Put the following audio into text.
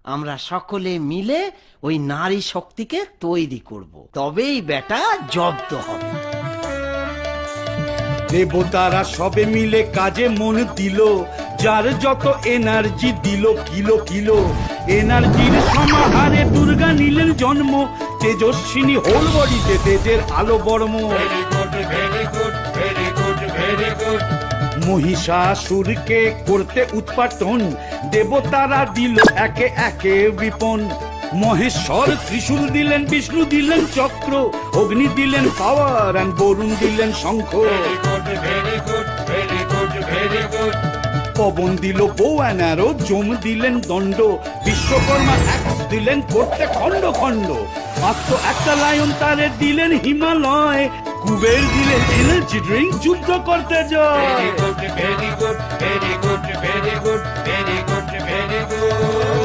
আমরা সকলে মিলে ওই নারী শক্তিকে তৈরি করব, তবেই বেটা জব্দ হবে। দেবতারা সবে মিলে কাজে মন দিল, যার যত এনার্জি দিল কিলো কিলো। এনার্জির সমাহারে দুর্গা নিলেন জন্ম, তেজস্বিনী হোল বডিতে তেজের আলো বর্ম। মহিষাসুরকে করতে উৎপাটন, দেবতারা দিল একে একে বিপন। মহেশ্বর ত্রিশূল দিলেন, বিষ্ণু দিলেন চক্র, অগ্নি দিলেন পাওয়ার আর বরুণ দিলেন শঙ্খ। পবন দিল বো অ্যানারো, যম দিলেন দণ্ড, বিশ্বকর্মা অ্যাক্স দিলেন করতে খণ্ড খণ্ড। মাত্র একটা লায়ন তারে দিলেন হিমালয়, কুবের দিলেন এনার্জি ড্রিঙ্ক যুদ্ধ করতে জয়। very good, very good, very good, very good, very good.